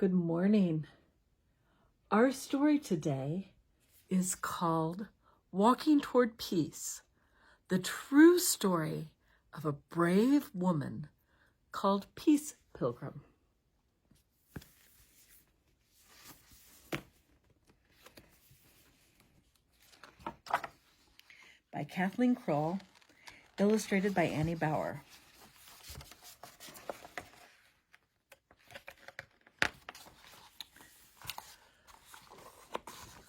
Good morning. Our story today is called Walking Toward Peace, the true story of a brave woman called Peace Pilgrim. By Kathleen Kroll, illustrated by Annie Bauer.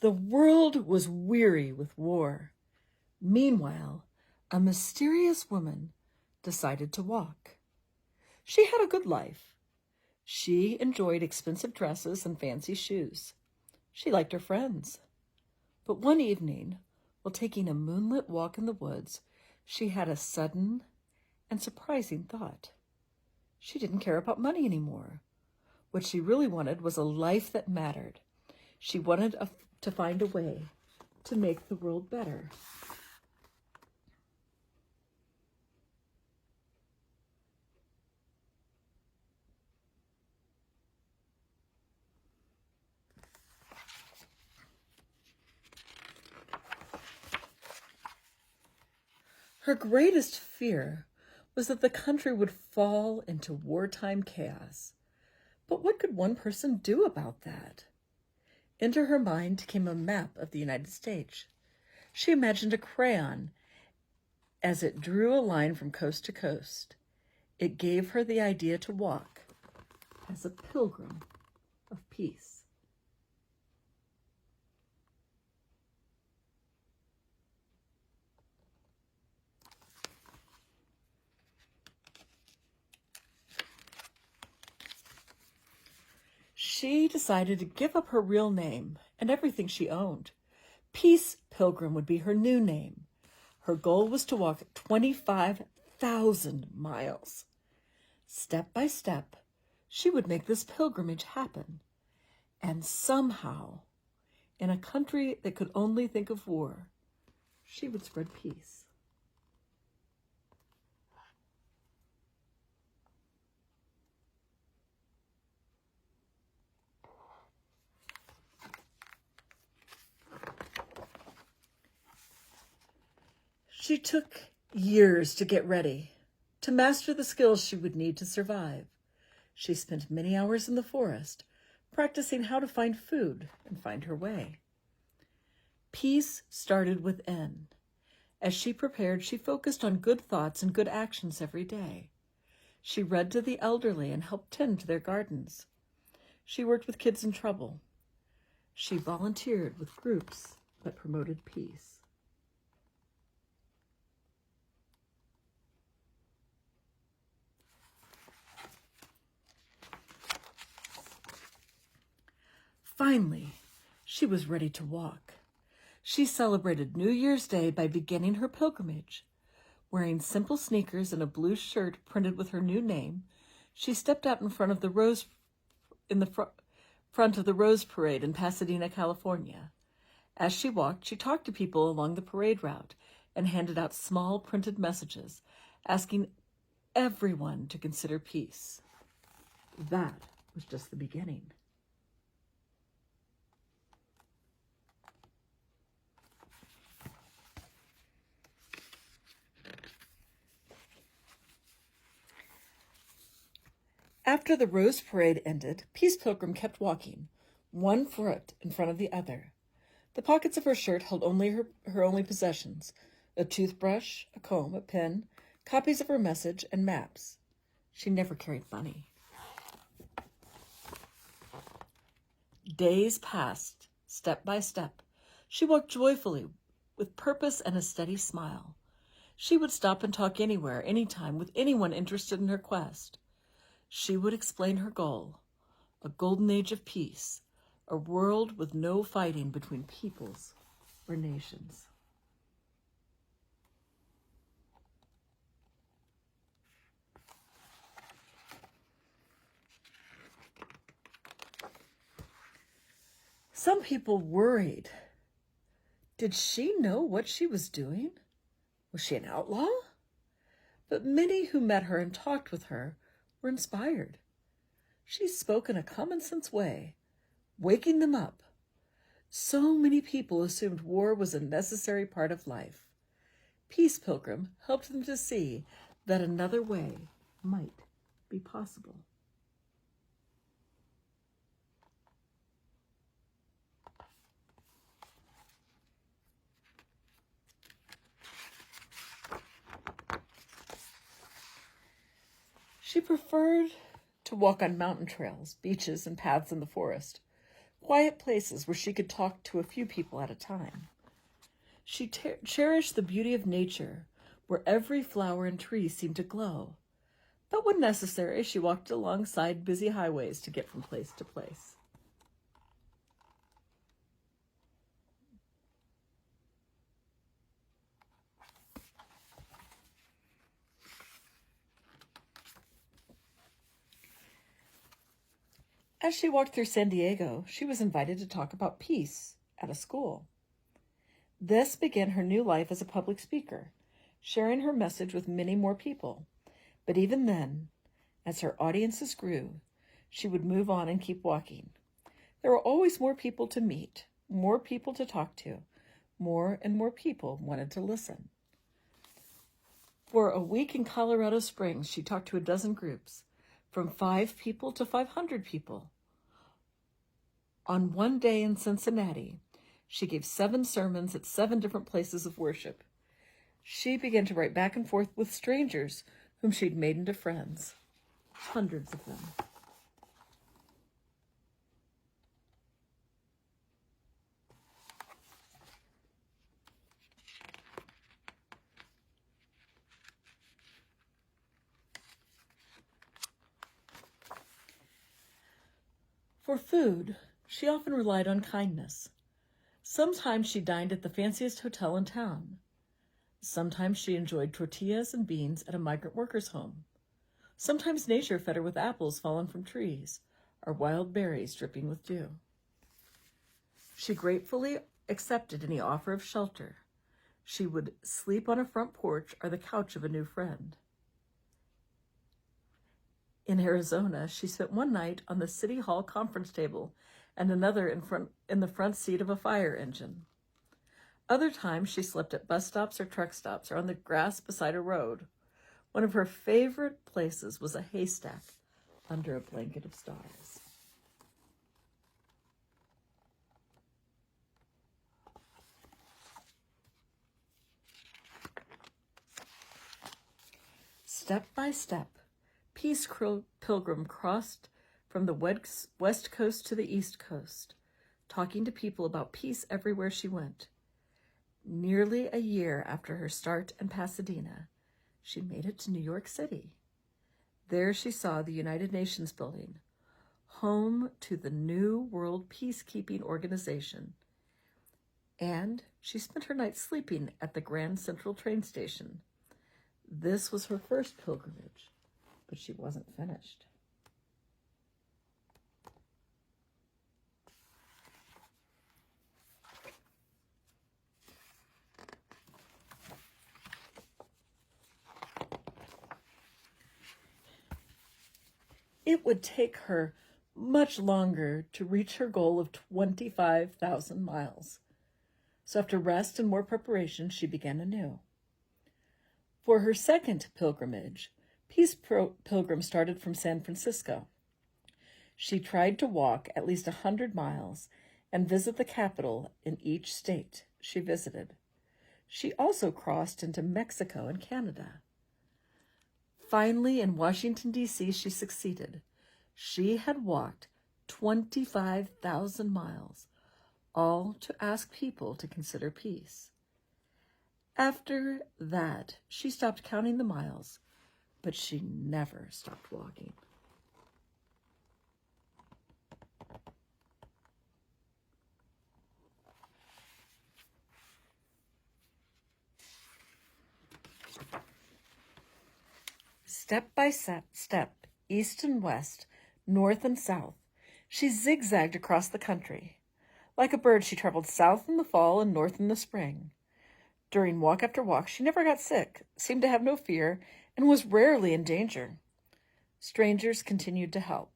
The world was weary with war. Meanwhile, a mysterious woman decided to walk. She had a good life. She enjoyed expensive dresses and fancy shoes. She liked her friends. But one evening, while taking a moonlit walk in the woods, she had a sudden and surprising thought. She didn't care about money anymore. What she really wanted was a life that mattered. She wanted to find a way to make the world better. Her greatest fear was that the country would fall into wartime chaos. But what could one person do about that? Into her mind came a map of the United States. She imagined a crayon as it drew a line from coast to coast. It gave her the idea to walk as a pilgrim of peace. She decided to give up her real name and everything she owned. Peace Pilgrim would be her new name. Her goal was to walk 25,000 miles. Step by step, she would make this pilgrimage happen. And somehow, in a country that could only think of war, she would spread peace. She took years to get ready, to master the skills she would need to survive. She spent many hours in the forest, practicing how to find food and find her way. Peace started within. As she prepared, she focused on good thoughts and good actions every day. She read to the elderly and helped tend to their gardens. She worked with kids in trouble. She volunteered with groups that promoted peace. Finally, she was ready to walk. She celebrated New Year's Day by beginning her pilgrimage. Wearing simple sneakers and a blue shirt printed with her new name, she stepped out in front of the Rose Parade in Pasadena, California. As she walked, she talked to people along the parade route and handed out small printed messages, asking everyone to consider peace. That was just the beginning. After the Rose Parade ended, Peace Pilgrim kept walking, one foot in front of the other. The pockets of her shirt held only her only possessions, a toothbrush, a comb, a pen, copies of her message, and maps. She never carried money. Days passed, step by step. She walked joyfully, with purpose and a steady smile. She would stop and talk anywhere, anytime, with anyone interested in her quest. She would explain her goal, a golden age of peace, a world with no fighting between peoples or nations. Some people worried. Did she know what she was doing? Was she an outlaw? But many who met her and talked with her were inspired. She spoke in a common-sense way, waking them up. So many people assumed war was a necessary part of life. Peace Pilgrim helped them to see that another way might be possible. She preferred to walk on mountain trails, beaches, and paths in the forest, quiet places where she could talk to a few people at a time. She cherished the beauty of nature, where every flower and tree seemed to glow. But when necessary, she walked alongside busy highways to get from place to place. As she walked through San Diego, she was invited to talk about peace at a school. This began her new life as a public speaker, sharing her message with many more people. But even then, as her audiences grew, she would move on and keep walking. There were always more people to meet, more people to talk to. More and more people wanted to listen. For a week in Colorado Springs, she talked to a dozen groups, from 5 people to 500 people. On one day in Cincinnati, she gave 7 sermons at 7 different places of worship. She began to write back and forth with strangers whom she'd made into friends, hundreds of them. For food, she often relied on kindness. Sometimes she dined at the fanciest hotel in town. Sometimes she enjoyed tortillas and beans at a migrant worker's home. Sometimes nature fed her with apples fallen from trees, or wild berries dripping with dew. She gratefully accepted any offer of shelter. She would sleep on a front porch or the couch of a new friend. In Arizona, she spent one night on the City Hall conference table and another in the front seat of a fire engine. Other times, she slept at bus stops or truck stops or on the grass beside a road. One of her favorite places was a haystack under a blanket of stars. Step by step, Peace Pilgrim crossed from the west coast to the east coast, talking to people about peace everywhere she went. Nearly a year after her start in Pasadena, she made it to New York City. There she saw the United Nations building, home to the New World Peacekeeping Organization, and she spent her night sleeping at the Grand Central train station. This was her first pilgrimage, but she wasn't finished. It would take her much longer to reach her goal of 25,000 miles. So after rest and more preparation, she began anew. For her second pilgrimage, Peace Pilgrim started from San Francisco. She tried to walk at least 100 miles and visit the capital in each state she visited. She also crossed into Mexico and Canada. Finally, in Washington, D.C., she succeeded. She had walked 25,000 miles, all to ask people to consider peace. After that, she stopped counting the miles, but she never stopped walking. Step by step, east and west, north and south, she zigzagged across the country. Like a bird, she traveled south in the fall and north in the spring. During walk after walk, she never got sick, seemed to have no fear, and was rarely in danger. Strangers continued to help.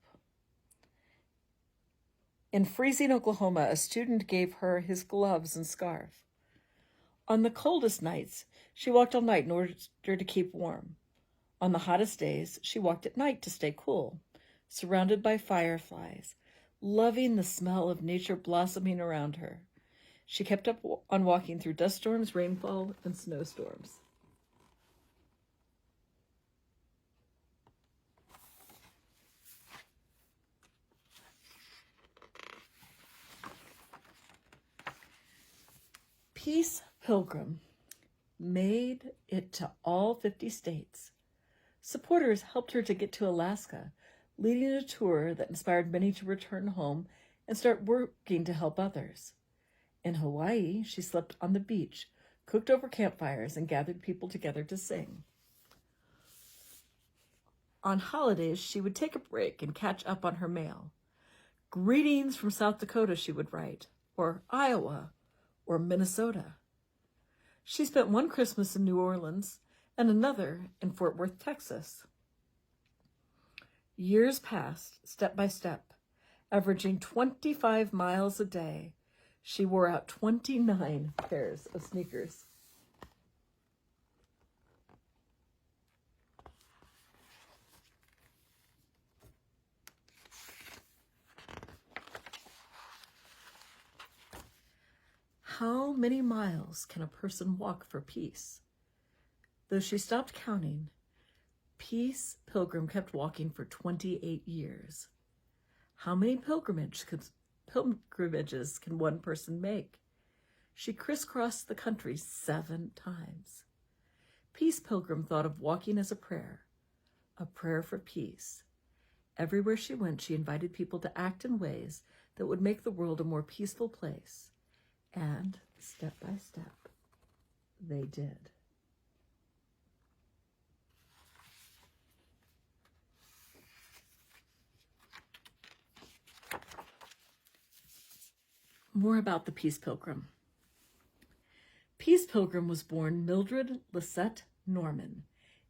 In freezing Oklahoma, a student gave her his gloves and scarf. On the coldest nights, she walked all night in order to keep warm. On the hottest days, she walked at night to stay cool, surrounded by fireflies, loving the smell of nature blossoming around her. She kept up on walking through dust storms, rainfall, and snowstorms. Peace Pilgrim made it to all 50 states. Supporters helped her to get to Alaska, leading a tour that inspired many to return home and start working to help others. In Hawaii, she slept on the beach, cooked over campfires, and gathered people together to sing. On holidays, she would take a break and catch up on her mail. Greetings from South Dakota, she would write, or Iowa, or Minnesota. She spent one Christmas in New Orleans and another in Fort Worth, Texas. Years passed, step by step, averaging 25 miles a day. She wore out 29 pairs of sneakers. How many miles can a person walk for peace? Though she stopped counting, Peace Pilgrim kept walking for 28 years. How many pilgrimages can one person make? She crisscrossed the country 7 times. Peace Pilgrim thought of walking as a prayer for peace. Everywhere she went, she invited people to act in ways that would make the world a more peaceful place. And step by step, they did. More about the Peace Pilgrim. Peace Pilgrim was born Mildred Lisette Norman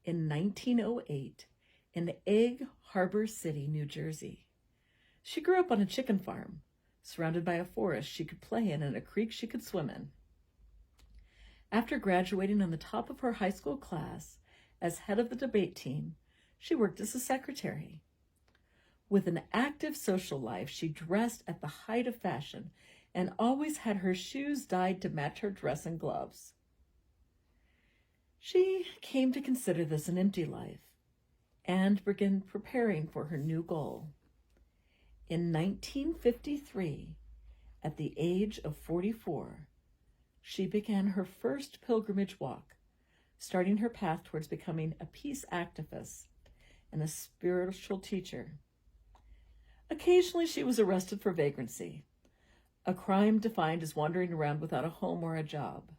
in 1908 in Egg Harbor City, New Jersey. She grew up on a chicken farm, surrounded by a forest she could play in and a creek she could swim in. After graduating on the top of her high school class as head of the debate team, she worked as a secretary. With an active social life, she dressed at the height of fashion and always had her shoes dyed to match her dress and gloves. She came to consider this an empty life and began preparing for her new goal. In 1953, at the age of 44, she began her first pilgrimage walk, starting her path towards becoming a peace activist and a spiritual teacher. Occasionally, she was arrested for vagrancy, a crime defined as wandering around without a home or a job.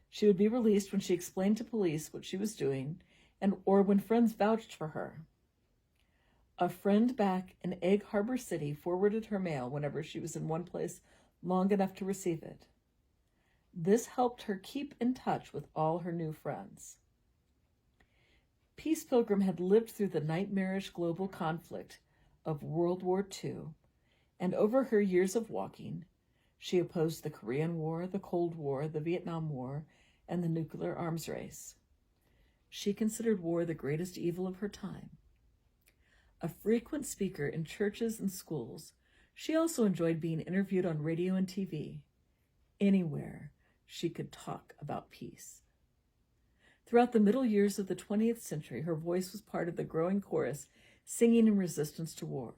She would be released when she explained to police what she was doing or when friends vouched for her. A friend back in Egg Harbor City forwarded her mail whenever she was in one place long enough to receive it. This helped her keep in touch with all her new friends. Peace Pilgrim had lived through the nightmarish global conflict of World War II, and over her years of walking, she opposed the Korean War, the Cold War, the Vietnam War, and the nuclear arms race. She considered war the greatest evil of her time. A frequent speaker in churches and schools, she also enjoyed being interviewed on radio and TV. Anywhere she could talk about peace. Throughout the middle years of the 20th century, her voice was part of the growing chorus singing in resistance to war.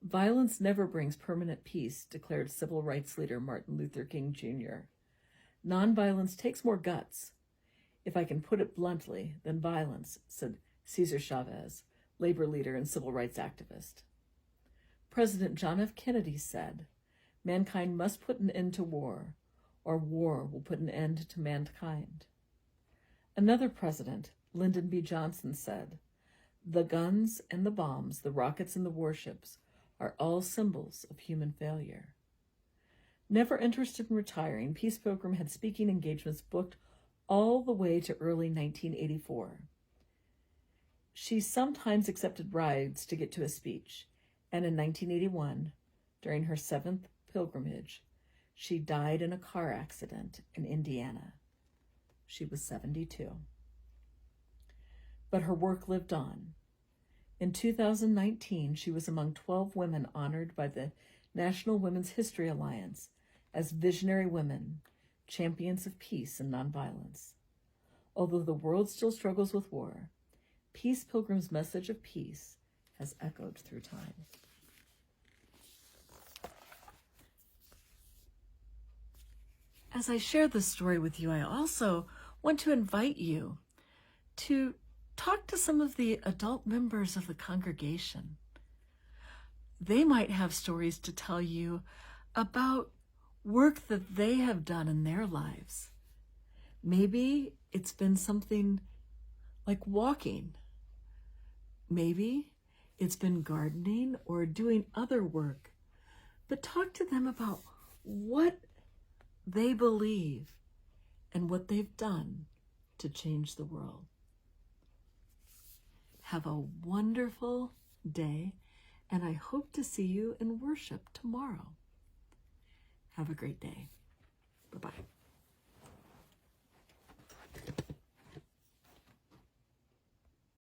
Violence never brings permanent peace, declared civil rights leader Martin Luther King Jr. Nonviolence takes more guts, if I can put it bluntly, than violence, said Cesar Chavez, labor leader and civil rights activist. President John F. Kennedy said, "Mankind must put an end to war, or war will put an end to mankind." Another president, Lyndon B. Johnson, said, "The guns and the bombs, the rockets and the warships are all symbols of human failure." Never interested in retiring, Peace Pilgrim had speaking engagements booked all the way to early 1984. She sometimes accepted bribes to get to a speech, and in 1981, during her 7th pilgrimage, she died in a car accident in Indiana. She was 72. But her work lived on. In 2019, she was among 12 women honored by the National Women's History Alliance as visionary women, champions of peace and nonviolence. Although the world still struggles with war, Peace Pilgrim's message of peace has echoed through time. As I share this story with you, I also want to invite you to talk to some of the adult members of the congregation. They might have stories to tell you about work that they have done in their lives. Maybe it's been something like walking. Maybe it's been gardening or doing other work. But talk to them about what they believe and what they've done to change the world. Have a wonderful day, and I hope to see you in worship tomorrow. Have a great day. Bye-bye.